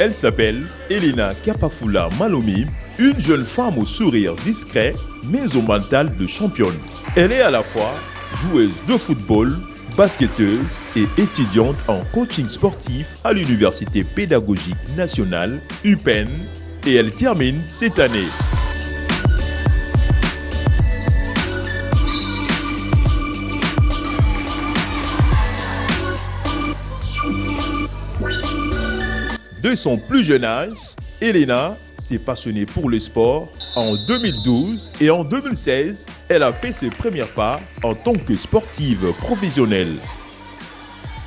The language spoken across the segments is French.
Elle s'appelle Elena Kapafula Malomi, une jeune femme au sourire discret, mais au mental de championne. Elle est à la fois joueuse de football, basketteuse et étudiante en coaching sportif à l'Université pédagogique nationale, UPenn, et elle termine cette année. De son plus jeune âge, Elena s'est passionnée pour le sport en 2012 et en 2016, elle a fait ses premiers pas en tant que sportive professionnelle.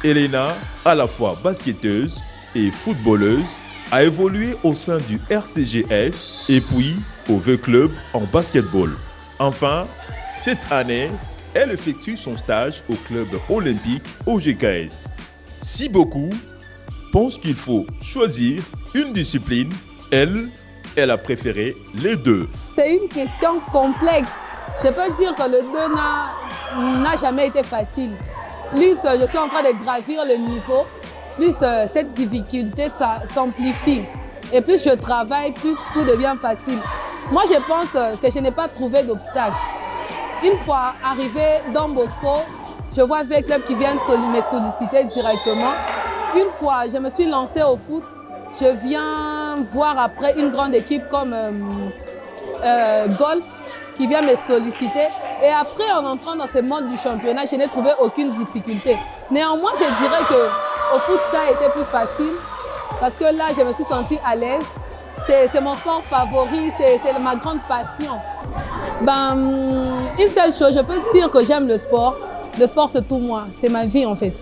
Elena, à la fois basketteuse et footballeuse, a évolué au sein du RCGS et puis au V-Club en basketball. Enfin, cette année, elle effectue son stage au club olympique OGKS. Si beaucoup pense qu'il faut choisir une discipline, elle a préféré les deux. C'est une question complexe. Je peux dire que le deux n'a jamais été facile. Plus je suis en train de gravir le niveau, plus cette difficulté s'amplifie. Et plus je travaille, plus tout devient facile. Moi, je pense que je n'ai pas trouvé d'obstacle. Une fois arrivé dans Bosco, je vois un club qui vient me solliciter directement. Une fois, je me suis lancée au foot. Je viens voir après une grande équipe comme Golf qui vient me solliciter. Et après, en entrant dans ce monde du championnat, je n'ai trouvé aucune difficulté. Néanmoins, je dirais qu'au foot, ça a été plus facile parce que là, je me suis sentie à l'aise. C'est mon sport favori, c'est ma grande passion. Une seule chose, je peux dire que j'aime le sport. Le sport, c'est tout moi, c'est ma vie en fait.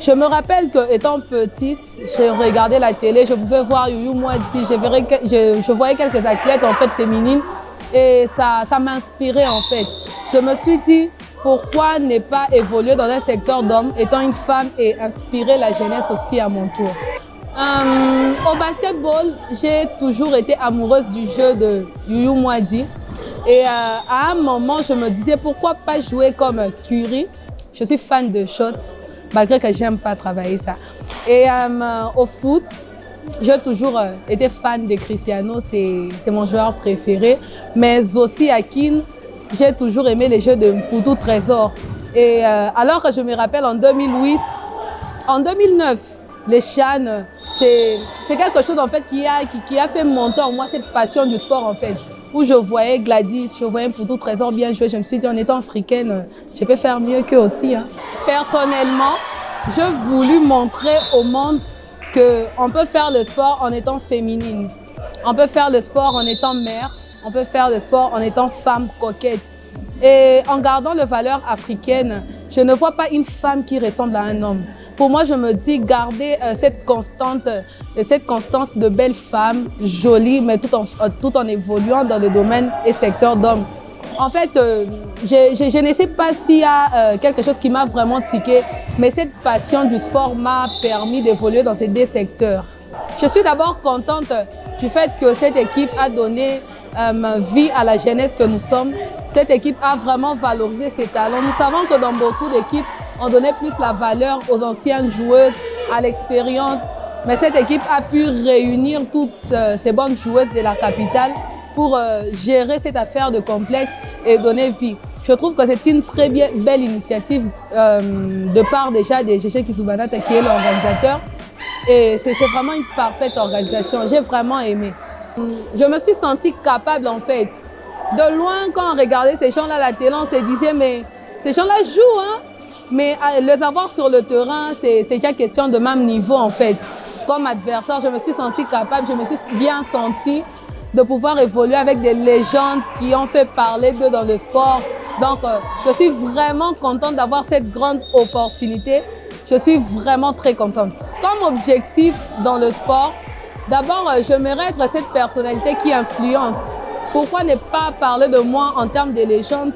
Je me rappelle qu'étant petite, je regardais la télé, je pouvais voir Youyou Mwadi, je voyais quelques athlètes en fait féminines et ça m'inspirait en fait. Je me suis dit, pourquoi ne pas évoluer dans un secteur d'hommes étant une femme et inspirer la jeunesse aussi à mon tour. Au basketball, j'ai toujours été amoureuse du jeu de Youyou Mwadi et à un moment, je me disais pourquoi pas jouer comme Curry. Je suis fan de shot, malgré que j'aime pas travailler ça. Et au foot, j'ai toujours été fan de Cristiano, c'est mon joueur préféré. Mais aussi à Kin, j'ai toujours aimé les jeux de Mpoutou Trésor. Et alors que je me rappelle en 2008, en 2009, les CHAN, c'est quelque chose en fait qui a fait monter en moi cette passion du sport en fait. Où je voyais Gladys, je voyais Mpoutou Trésor bien jouer, je me suis dit en étant africaine, je peux faire mieux qu'eux aussi. Hein. Personnellement, j'ai voulu montrer au monde qu'on peut faire le sport en étant féminine. On peut faire le sport en étant mère, on peut faire le sport en étant femme coquette. Et en gardant les valeurs africaines, je ne vois pas une femme qui ressemble à un homme. Pour moi, je me dis garder cette constance de belles femmes, jolies, mais tout en évoluant dans le domaine et secteur d'hommes. En fait, je ne sais pas s'il y a quelque chose qui m'a vraiment tiqué, mais cette passion du sport m'a permis d'évoluer dans ces deux secteurs. Je suis d'abord contente du fait que cette équipe a donné vie à la jeunesse que nous sommes. Cette équipe a vraiment valorisé ses talents. Nous savons que dans beaucoup d'équipes, on donnait plus la valeur aux anciennes joueuses, à l'expérience. Mais cette équipe a pu réunir toutes ces bonnes joueuses de la capitale pour gérer cette affaire de complexe et donner vie. Je trouve que c'est une très belle initiative de part déjà de Gégé Kizoubanata qui est l'organisateur. Et c'est vraiment une parfaite organisation. J'ai vraiment aimé. Je me suis sentie capable en fait. De loin, quand on regardait ces gens-là à la télé, on se disait mais ces gens-là jouent, hein? Mais les avoir sur le terrain, c'est déjà question de même niveau en fait. Comme adversaire, je me suis sentie capable, je me suis bien sentie de pouvoir évoluer avec des légendes qui ont fait parler d'eux dans le sport. Donc, je suis vraiment contente d'avoir cette grande opportunité. Je suis vraiment très contente. Comme objectif dans le sport, d'abord, j'aimerais être cette personnalité qui influence. Pourquoi ne pas parler de moi en termes de légendes?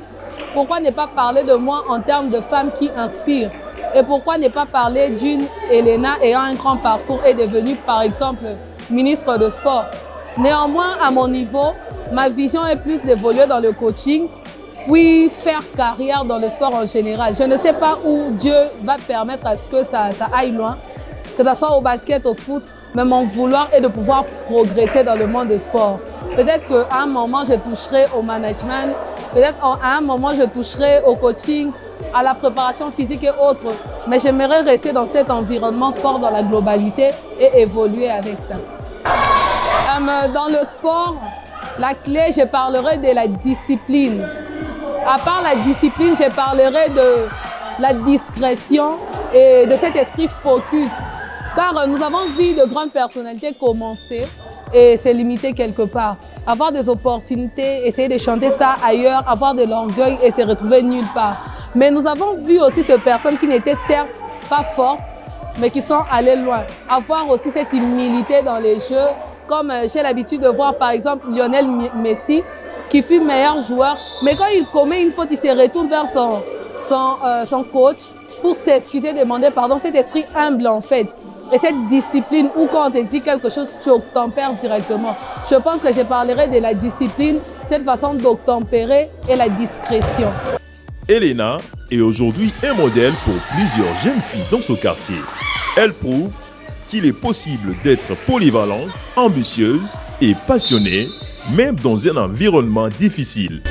Pourquoi ne pas parler de moi en termes de femmes qui inspirent? Et pourquoi ne pas parler d'une Elena ayant un grand parcours et devenue, par exemple, ministre de sport? Néanmoins, à mon niveau, ma vision est plus d'évoluer dans le coaching, puis faire carrière dans le sport en général. Je ne sais pas où Dieu va permettre à ce que ça aille loin, que ce soit au basket, au foot, mais mon vouloir est de pouvoir progresser dans le monde du sport. Peut-être qu'à un moment, je toucherai au management, peut-être à un moment, je toucherai au coaching, à la préparation physique et autres. Mais j'aimerais rester dans cet environnement sport dans la globalité et évoluer avec ça. Dans le sport, la clé, je parlerai de la discipline. À part la discipline, je parlerai de la discrétion et de cet esprit focus. Car nous avons vu de grandes personnalités commencer et se limiter quelque part. Avoir des opportunités, essayer de chanter ça ailleurs, avoir de l'orgueil et se retrouver nulle part. Mais nous avons vu aussi ces personnes qui n'étaient certes pas fortes, mais qui sont allées loin. Avoir aussi cette humilité dans les jeux, comme j'ai l'habitude de voir par exemple Lionel Messi, qui fut meilleur joueur, mais quand il commet une faute, il se retourne vers son coach pour s'excuser, demander pardon, cet esprit humble en fait. Et cette discipline où quand on te dit quelque chose, tu obtempères directement. Je pense que je parlerai de la discipline, cette façon d'obtempérer et la discrétion. Elena est aujourd'hui un modèle pour plusieurs jeunes filles dans ce quartier. Elle prouve qu'il est possible d'être polyvalente, ambitieuse et passionnée, même dans un environnement difficile.